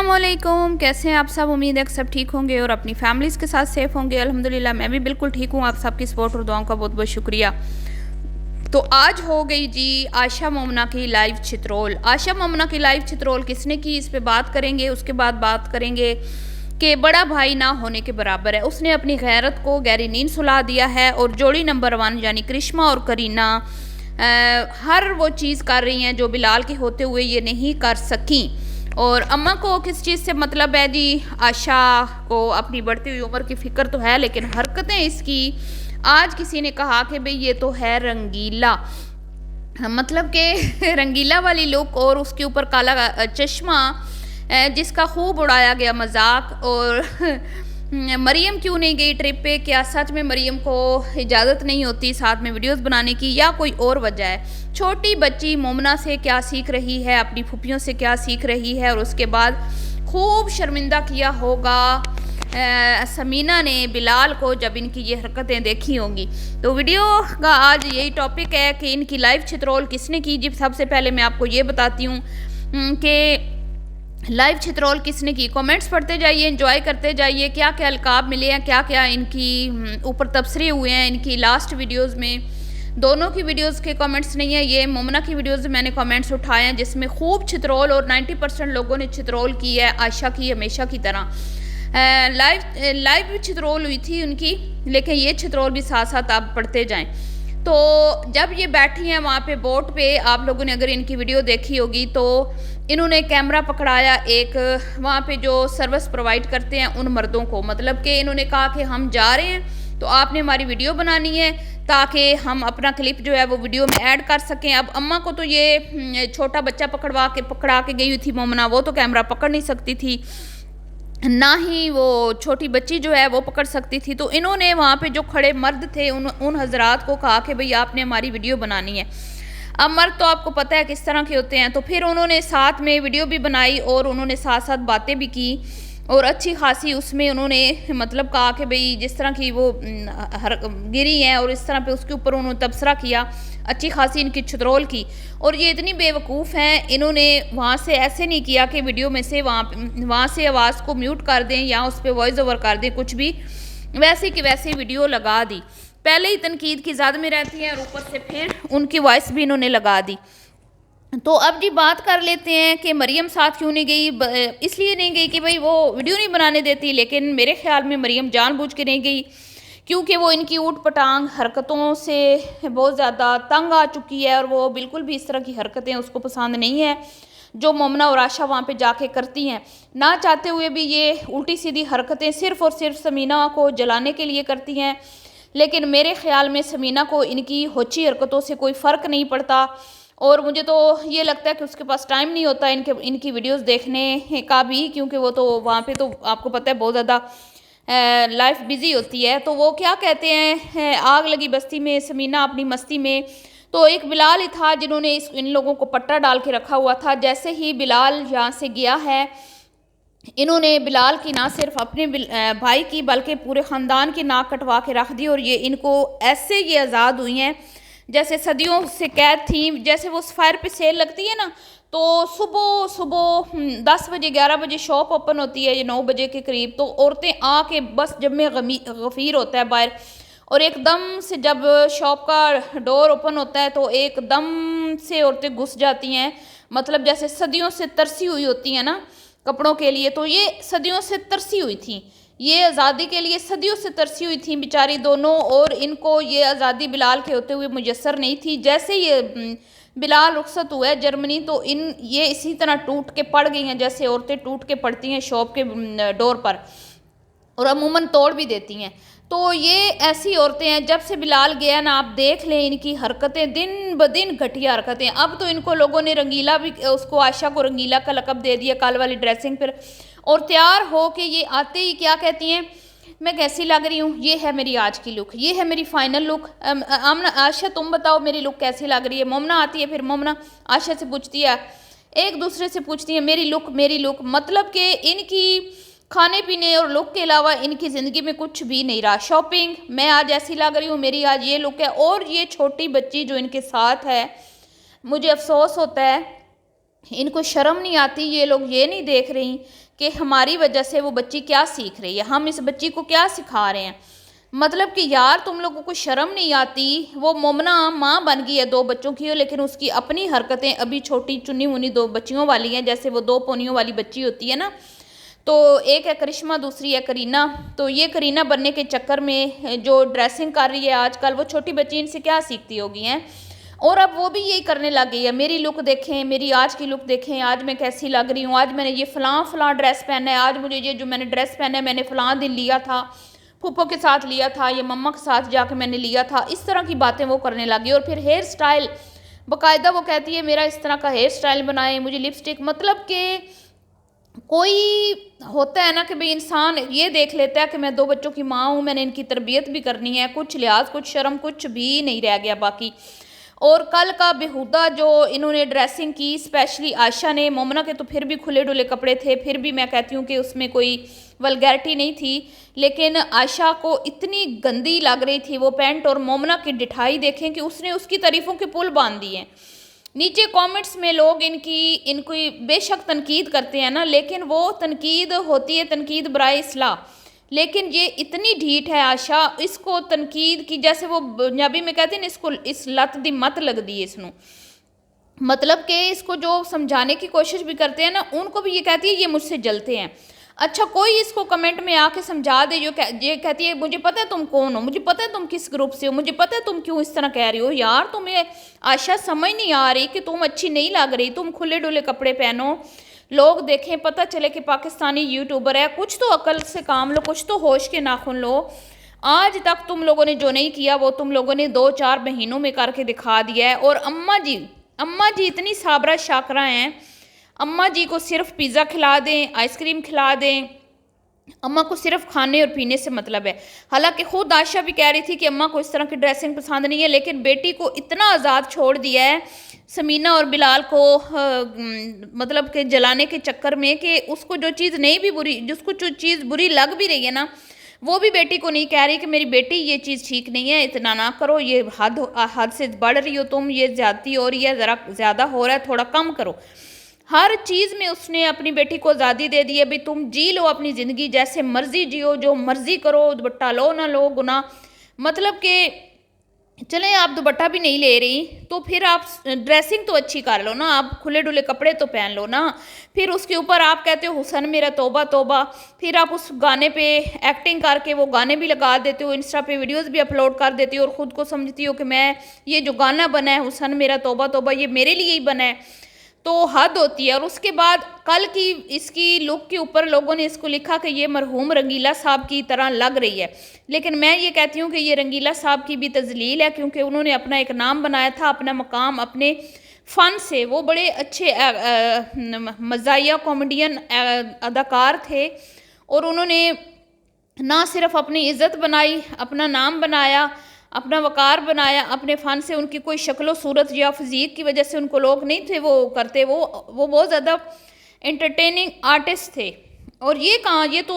अस्सलामुअलैकुम, कैसे हैं आप सब। उम्मीद है कि सब ठीक होंगे और अपनी फैमिलीज़ के साथ सेफ़ होंगे। अल्हम्दुलिल्लाह मैं भी बिल्कुल ठीक हूँ। आप सबकी सपोर्ट और दुआओं का बहुत बहुत शुक्रिया। तो आज हो गई जी आयशा मोमना की लाइव चित्रोल। आयशा मोमना की लाइव चित्रोल किसने की, इस पे बात करेंगे। उसके बाद बात करेंगे कि बड़ा भाई ना होने के बराबर है। उसने अपनी गैरत को गहरी नींद सुला दिया है और जोड़ी नंबर 1 यानी करिश्मा और करीना हर वो चीज़ कर रही हैं जो बिलाल के होते हुए ये नहीं कर सकी। और अम्मा को किस चीज़ से मतलब है जी, आयशा को अपनी बढ़ती हुई उम्र की फ़िक्र तो है, लेकिन हरकतें इसकी, आज किसी ने कहा कि भाई ये तो है रंगीला, मतलब कि रंगीला वाली लुक और उसके ऊपर काला चश्मा, जिसका खूब उड़ाया गया मजाक। और मरियम क्यों नहीं गई ट्रिप पे, क्या सच में मरियम को इजाज़त नहीं होती साथ में वीडियोस बनाने की, या कोई और वजह है। छोटी बच्ची मोमना से क्या सीख रही है, अपनी फूफियों से क्या सीख रही है, और उसके बाद खूब शर्मिंदा किया होगा समीना ने बिलाल को जब इनकी ये हरकतें देखी होंगी। तो वीडियो का आज यही टॉपिक है कि इनकी लाइव चित्रोल किसने की। जी सबसे पहले मैं आपको ये बताती हूँ कि लाइव चित्रोल किसने की। कमेंट्स पढ़ते जाइए, एंजॉय करते जाइए, क्या क्या अलकाब मिले हैं, क्या क्या इनकी ऊपर तबसरे हुए हैं इनकी लास्ट वीडियोस में। दोनों की वीडियोस के कमेंट्स नहीं है, ये मोमना की वीडियोस में मैंने कमेंट्स उठाए हैं जिसमें खूब चित्रोल, और 90% लोगों ने चित्रोल की है आयशा की हमेशा की तरह। लाइव भी चित्रोल हुई थी उनकी, लेकिन ये चित्रोल भी साथ साथ आप पढ़ते जाएं। तो जब ये बैठी हैं वहाँ पे बोट पे, आप लोगों ने अगर इनकी वीडियो देखी होगी तो इन्होंने कैमरा पकड़ाया एक वहाँ पे जो सर्विस प्रोवाइड करते हैं उन मर्दों को, मतलब कि इन्होंने कहा कि हम जा रहे हैं तो आपने हमारी वीडियो बनानी है ताकि हम अपना क्लिप जो है वो वीडियो में ऐड कर सकें। अब अम्मा को तो ये छोटा बच्चा पकड़ा के गई हुई थी मोमना, वो तो कैमरा पकड़ नहीं सकती थी, ना ही वो छोटी बच्ची जो है वो पकड़ सकती थी। तो इन्होंने वहाँ पे जो खड़े मर्द थे उन हजरात को कहा कि भाई आपने हमारी वीडियो बनानी है। अब मर्द तो आपको पता है किस तरह के होते हैं। तो फिर उन्होंने साथ में वीडियो भी बनाई और उन्होंने साथ साथ बातें भी की, और अच्छी खासी उसमें उन्होंने मतलब कहा कि भाई जिस तरह की वो गिरी हैं और इस तरह पे उसके ऊपर उन्होंने तबसरा किया, अच्छी खासी इनकी चित्रोल की। और ये इतनी बेवकूफ़ हैं, इन्होंने वहाँ से ऐसे नहीं किया कि वीडियो में से वहाँ से आवाज़ को म्यूट कर दें या उस पर वॉइस ओवर कर दें, कुछ भी वैसे की वैसे वीडियो लगा दी। पहले ही तनकीद की ज़द में रहती हैं और ऊपर से फिर उनकी वॉइस भी इन्होंने लगा दी। तो अब जी बात कर लेते हैं कि मरियम साथ क्यों नहीं गई। इसलिए नहीं गई कि भाई वो वीडियो नहीं बनाने देती, लेकिन मेरे ख्याल में मरियम जानबूझ के नहीं गई क्योंकि वो इनकी ऊट पटांग हरकतों से बहुत ज़्यादा तंग आ चुकी है, और वो बिल्कुल भी इस तरह की हरकतें उसको पसंद नहीं है जो मोमना और आशा वहाँ पे जाके करती हैं। ना चाहते हुए भी ये उल्टी सीधी हरकतें सिर्फ़ और सिर्फ समीना को जलाने के लिए करती हैं, लेकिन मेरे ख्याल में समीना को इनकी होची हरकतों से कोई फ़र्क नहीं पड़ता। और मुझे तो ये लगता है कि उसके पास टाइम नहीं होता इनकी वीडियोस देखने का भी, क्योंकि वो तो वहाँ पे तो आपको पता है बहुत ज़्यादा लाइफ बिजी होती है। तो वो क्या कहते हैं, आग लगी बस्ती में समीना अपनी मस्ती में। तो एक बिलाल ही था जिन्होंने इन लोगों को पट्टा डाल के रखा हुआ था। जैसे ही बिलाल यहाँ से गया है, इन्होंने बिलाल की ना सिर्फ अपने भाई की बल्कि पूरे ख़ानदान की नाक कटवा के रख दी, और ये इनको ऐसे ये आज़ाद हुई हैं जैसे सदियों से कैद थी। जैसे वो फायर पे सेल लगती है ना, तो सुबह सुबह 10 बजे 11 बजे शॉप ओपन होती है, ये 9 बजे के करीब, तो औरतें आके बस जब में गफ़ीर होता है बाहर, और एकदम से जब शॉप का डोर ओपन होता है तो एकदम से औरतें घुस जाती हैं, मतलब जैसे सदियों से तरसी हुई होती हैं ना कपड़ों के लिए। तो ये सदियों से तरसी हुई थी, ये आज़ादी के लिए सदियों से तरसी हुई थी बेचारी दोनों, और इनको ये आज़ादी बिलाल के होते हुए मुयस्सर नहीं थी। जैसे ये बिलाल रुखसत हुआ है जर्मनी, तो ये इसी तरह टूट के पड़ गई हैं जैसे औरतें टूट के पड़ती हैं शॉप के डोर पर, और अमूमन तोड़ भी देती हैं। तो ये ऐसी औरतें हैं। जब से बिलाल गया ना, आप देख लें इनकी हरकतें दिन ब दिन घटिया हरकतें। अब तो इनको लोगों ने रंगीला भी, उसको आयशा को रंगीला का लकब दे दिया काल वाली ड्रेसिंग पर, और तैयार हो के ये आते ही क्या कहती हैं, मैं कैसी लग रही हूँ, ये है मेरी आज की लुक, ये है मेरी फाइनल लुक। आमना आयशा तुम बताओ मेरी लुक कैसी लग रही है। मोमना आती है, फिर मोमना आयशा से पूछती है, एक दूसरे से पूछती है मेरी लुक। मतलब कि इनकी खाने पीने और लुक के अलावा इनकी ज़िंदगी में कुछ भी नहीं रहा। शॉपिंग, मैं आज ऐसी लग रही हूँ, मेरी आज ये लुक है। और ये छोटी बच्ची जो इनके साथ है, मुझे अफसोस होता है इनको शर्म नहीं आती, ये लोग ये नहीं देख रही कि हमारी वजह से वो बच्ची क्या सीख रही है, हम इस बच्ची को क्या सिखा रहे हैं। मतलब कि यार तुम लोगों को शर्म नहीं आती। वो मोमना माँ बन गई है 2 बच्चों की, लेकिन उसकी अपनी हरकतें अभी छोटी चुनी मुनी 2 बच्चियों वाली हैं, जैसे वो 2 पोनियों वाली बच्ची होती है ना। तो एक है करिश्मा, दूसरी है करीना। तो ये करीना बनने के चक्कर में जो ड्रेसिंग कर रही है आजकल, वो छोटी बच्ची इनसे क्या सीखती होगी हैं। और अब वो भी यही करने लग गई है, मेरी लुक देखें, मेरी आज की लुक देखें, आज मैं कैसी लग रही हूँ, आज मैंने ये फ़लाँ फ़लाँ ड्रेस पहना है, आज मुझे ये जो मैंने ड्रेस पहना है मैंने फ़लाँ दिन लिया था, फूफो के साथ लिया था, ये मम्मा के साथ जाके मैंने लिया था। इस तरह की बातें वो करने लगी। और फिर हेयर स्टाइल बाकायदा वो कहती है मेरा इस तरह का हेयर स्टाइल बनाए, मुझे लिपस्टिक, मतलब कि कोई होता है ना कि भाई इंसान ये देख लेता है कि मैं 2 बच्चों की माँ हूँ, मैंने इनकी तरबियत भी करनी है, कुछ लिहाज कुछ शर्म कुछ भी नहीं रह गया बाकी। और कल का बेहुदा जो इन्होंने ड्रेसिंग की, स्पेशली आयशा ने, मोमना के तो फिर भी खुले डुले कपड़े थे, फिर भी मैं कहती हूँ कि उसमें कोई वल्गैरिटी नहीं थी, लेकिन आयशा को इतनी गंदी लग रही थी वो पैंट। और मोमना की डिठाई देखें कि उसने उसकी तारीफ़ों के पुल बांध दिए। नीचे कमेंट्स में लोग इनकी बेशक तनकीद करते हैं ना, लेकिन वो तनकीद होती है तनकीद बराए इस्लाह। लेकिन ये इतनी ढीठ है आशा, इसको तनकीद की, जैसे वो पंजाबी में कहते हैं ना, इसको इस लत दी मत लग दी है इसनों। मतलब कि इसको जो समझाने की कोशिश भी करते हैं ना, उनको भी ये कहती है ये मुझसे जलते हैं। अच्छा, कोई इसको कमेंट में आके समझा दे, जो ये कहती है मुझे पता है तुम कौन हो, मुझे पता है तुम किस ग्रुप से हो, मुझे पता है तुम क्यों इस तरह कह रही हो। यार तुम्हें आशा समझ नहीं आ रही कि तुम अच्छी नहीं लग रही, तुम खुले डुले कपड़े पहनो, लोग देखें, पता चले कि पाकिस्तानी यूट्यूबर है। कुछ तो अकल से काम लो, कुछ तो होश के नाखून लो। आज तक तुम लोगों ने जो नहीं किया वो तुम लोगों ने 2-4 महीनों में करके दिखा दिया है। और अम्मा जी इतनी साबरा शाकरा हैं, अम्मा जी को सिर्फ पिज़्ज़ा खिला दें, आइसक्रीम खिला दें, अम्मा को सिर्फ खाने और पीने से मतलब है। हालांकि खुद आशा भी कह रही थी कि अम्मा को इस तरह की ड्रेसिंग पसंद नहीं है, लेकिन बेटी को इतना आज़ाद छोड़ दिया है समीना और बिलाल को, मतलब कि जलाने के चक्कर में, कि उसको जो चीज़ नहीं भी बुरी, जिसको जो चीज़ बुरी लग भी रही है ना, वो भी बेटी को नहीं कह रही कि मेरी बेटी ये चीज़ ठीक नहीं है, इतना ना करो, ये हद से बढ़ रही हो तुम, ये ज़्यादती हो रही है, ज़रा ज़्यादा हो रहा है, थोड़ा कम करो। हर चीज़ में उसने अपनी बेटी को आज़ादी दे दी है, भाई तुम जी लो अपनी ज़िंदगी, जैसे मर्जी जियो, जो मर्जी करो, दुपट्टा लो ना लो गुना, मतलब कि चले आप दुपट्टा भी नहीं ले रही तो फिर आप ड्रेसिंग तो अच्छी कर लो ना, आप खुले डुले कपड़े तो पहन लो ना। फिर उसके ऊपर आप कहते हो हुसन मेरा तौबा तौबा, फिर आप उस गाने पे एक्टिंग करके वो गाने भी लगा देते हो, इंस्टा पे वीडियोस भी अपलोड कर देती हो, और ख़ुद को समझती हो कि मैं ये जो गाना बना है हुसन मेरा तौबा तौबा ये मेरे लिए ही बना है, तो हद होती है। और उसके बाद कल की इसकी लुक के ऊपर लोगों ने इसको लिखा कि ये मरहूम रंगीला साहब की तरह लग रही है, लेकिन मैं ये कहती हूँ कि ये रंगीला साहब की भी तजलील है, क्योंकि उन्होंने अपना एक नाम बनाया था, अपना मकाम अपने फ़न से, वो बड़े अच्छे मज़ाहिया कॉमेडियन अदाकार थे, और उन्होंने ना सिर्फ अपनी इज़्ज़त बनाई, अपना नाम बनाया, अपना वकार बनाया, अपने फ़न से उनकी कोई शक्लो सूरत या फिज़ीक की वजह से उनको लोग नहीं थे वो करते, वो बहुत ज़्यादा एंटरटेनिंग आर्टिस्ट थे। और ये कहाँ, ये तो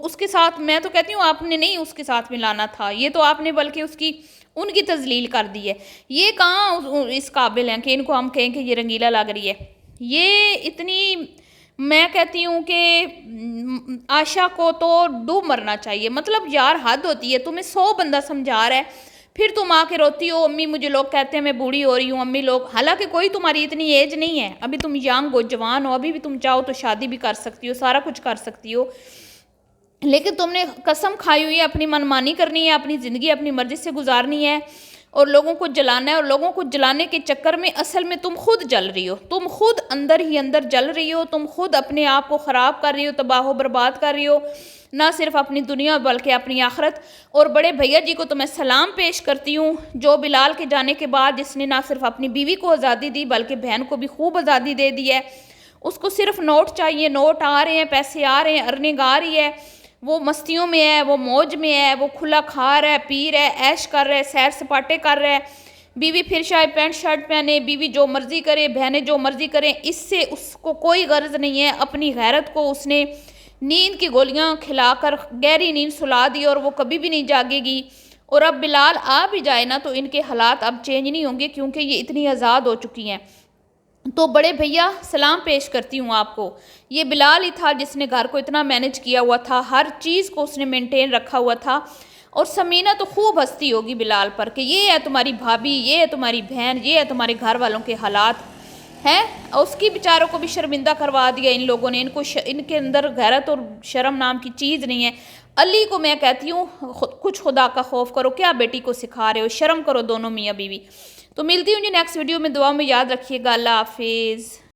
उसके साथ, मैं तो कहती हूँ आपने नहीं उसके साथ मिलाना था, ये तो आपने बल्कि उनकी तजलील कर दी है। ये कहाँ इस काबिल हैं कि इनको हम कहें कि ये रंगीला लग रही है। ये इतनी, मैं कहती हूँ कि आशा को तो डूब मरना चाहिए। मतलब यार हद होती है, तुम्हें 100 बंदा समझा रहा है, फिर तुम आके रोती हो अम्मी मुझे लोग कहते हैं मैं बूढ़ी हो रही हूँ अम्मी लोग, हालांकि कोई तुम्हारी इतनी एज नहीं है, अभी तुम यंग हो, जवान हो, अभी भी तुम चाहो तो शादी भी कर सकती हो, सारा कुछ कर सकती हो, लेकिन तुमने कसम खाई हुई है अपनी मनमानी करनी है, अपनी ज़िंदगी अपनी मर्ज़ी से गुजारनी है और लोगों को जलाना है। और लोगों को जलाने के चक्कर में असल में तुम खुद जल रही हो, तुम खुद अंदर ही अंदर जल रही हो, तुम खुद अपने आप को ख़राब कर रही हो, तबाह बर्बाद कर रही हो, ना सिर्फ अपनी दुनिया बल्कि अपनी आखरत। और बड़े भैया जी को तो मैं सलाम पेश करती हूँ, जो बिलाल के जाने के बाद जिसने ना सिर्फ अपनी बीवी को आज़ादी दी बल्कि बहन को भी खूब आज़ादी दे दी है। उसको सिर्फ नोट चाहिए, नोट आ रहे हैं, पैसे आ रहे हैं, अर्निंग आ रही है, वो मस्तियों में है, वो मौज में है, वो खुला खा रहा है, पी रहा है, ऐश कर रहा है, सैर सपाटे कर रहा है। बीवी फिर शायद पैंट शर्ट पहने, बीवी जो मर्ज़ी करे, बहनें जो मर्ज़ी करें, इससे उसको कोई गर्ज नहीं है। अपनी गैरत को उसने नींद की गोलियां खिलाकर गहरी नींद सुला दी और वो कभी भी नहीं जागेगी। और अब बिलाल आ भी जाए ना तो इनके हालात अब चेंज नहीं होंगे, क्योंकि ये इतनी आज़ाद हो चुकी हैं। तो बड़े भैया सलाम पेश करती हूँ आपको। ये बिलाल ही था जिसने घर को इतना मैनेज किया हुआ था, हर चीज़ को उसने मेंटेन रखा हुआ था। और समीना तो खूब हंसती होगी बिलाल पर कि ये है तुम्हारी भाभी, ये है तुम्हारी बहन, ये है तुम्हारे घर वालों के हालात हैं। उसकी बेचारों को भी शर्मिंदा करवा दिया इन लोगों ने। इनके अंदर गैरत और शर्म नाम की चीज़ नहीं है। अली को मैं कहती हूँ कुछ खुदा का खौफ करो, क्या बेटी को सिखा रहे हो, शर्म करो दोनों मियाँ बीवी। तो मिलती हूँ जी नेक्स्ट वीडियो में, दुआ में याद रखिएगा। अल्लाह हाफिज़।